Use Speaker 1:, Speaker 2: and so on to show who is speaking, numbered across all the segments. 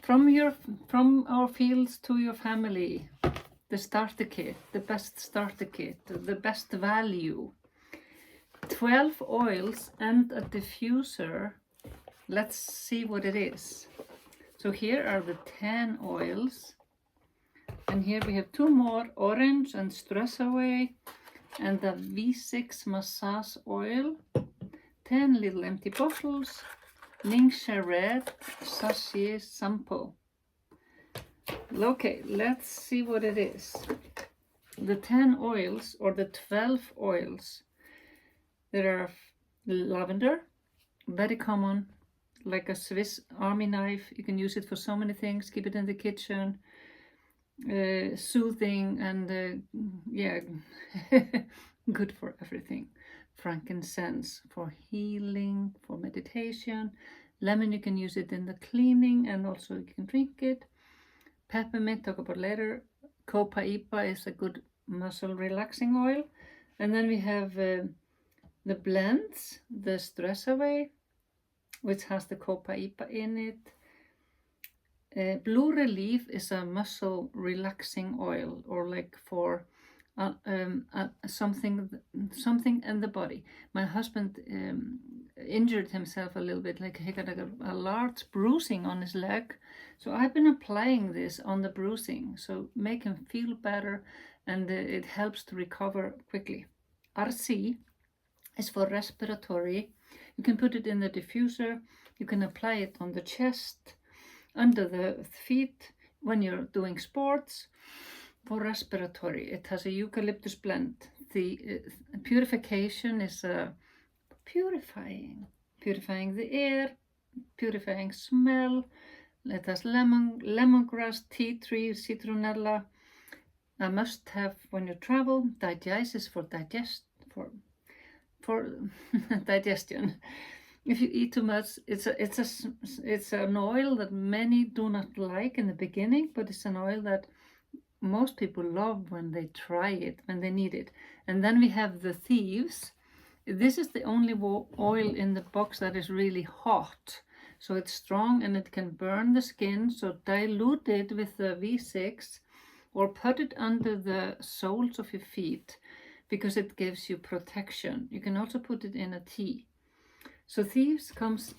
Speaker 1: from our fields to your family. The starter kit, the best starter kit, the best value. 12 oils and a diffuser. Let's see what it is. So here are the 10 oils. And here we have 2 more, orange and stress away, and the V6 massage oil. 10 little empty bottles. Ningxia red sachet shampoo. Okay, let's see what it is. The 10 oils or the 12 oils. There are lavender, very common, like a Swiss army knife. You can use it for so many things. Keep it in the kitchen. Soothing and yeah, good for everything. Frankincense for healing, for meditation. Lemon, you can use it in the cleaning and also you can drink it. Peppermint, talk about later. Copaiba is a good muscle relaxing oil. And then we have the blends, the stress away, which has the copaiba in it. Blue Relief is a muscle relaxing oil, or like for something in the body. My husband injured himself a little bit, like he got a large bruising on his leg. So I've been applying this on the bruising, so make him feel better, and it helps to recover quickly. RC is for respiratory. You can put it in the diffuser. You can apply it on the chest, under the feet, when you're doing sports. For respiratory, it has a eucalyptus blend. The purification is purifying the air, purifying smell. It has lemongrass, tea tree, citronella. A must-have when you travel. Digest is for digestion. If you eat too much, it's an oil that many do not like in the beginning, but it's an oil that most people love when they try it, when they need it. And then we have the thieves. This is the only oil in the box that is really hot. So it's strong and it can burn the skin. So dilute it with the V6 or put it under the soles of your feet because it gives you protection. You can also put it in a tea. So thieves comes,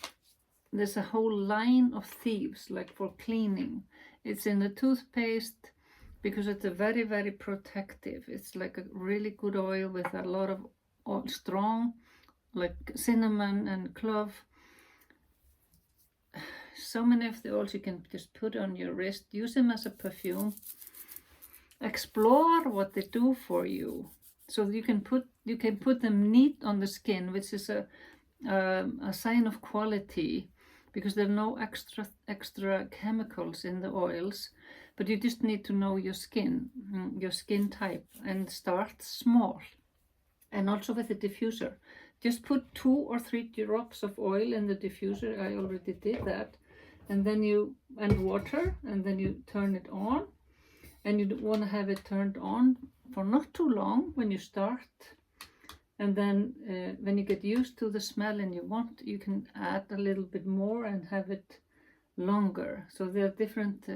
Speaker 1: there's a whole line of thieves, like for cleaning. It's in the toothpaste because it's a very, very protective. It's like a really good oil with a lot of strong, like cinnamon and clove. So many of the oils you can just put on your wrist, use them as a perfume. Explore what they do for you. So you can put them neat on the skin, which is a sign of quality, because there are no extra chemicals in the oils, but you just need to know your skin type, and start small. And also with the diffuser, just put 2 or 3 drops of oil in the diffuser. I already did that. And then and water, and then you turn it on, and you want to have it turned on for not too long when you start. And then when you get used to the smell and you can add a little bit more and have it longer. So there are different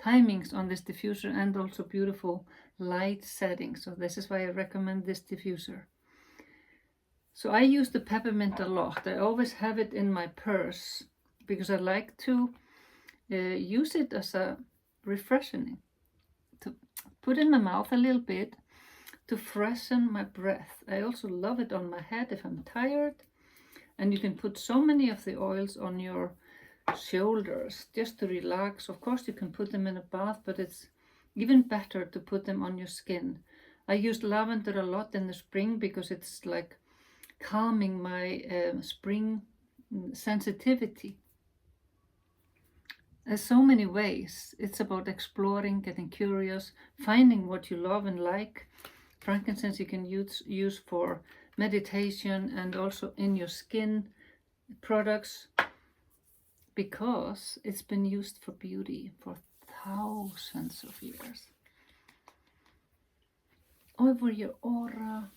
Speaker 1: timings on this diffuser and also beautiful light settings. So this is why I recommend this diffuser. So I use the peppermint a lot. I always have it in my purse because I like to use it as a refreshing, to put in my mouth a little bit, to freshen my breath. I also love it on my head if I'm tired. And you can put so many of the oils on your shoulders just to relax. Of course you can put them in a bath, but it's even better to put them on your skin. I use lavender a lot in the spring because it's like calming my spring sensitivity. There's so many ways. It's about exploring, getting curious, finding what you love and like. Frankincense you can use for meditation and also in your skin products, because it's been used for beauty for thousands of years. Over your aura.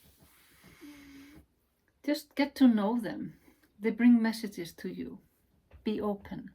Speaker 1: Just get to know them. They bring messages to you. Be open.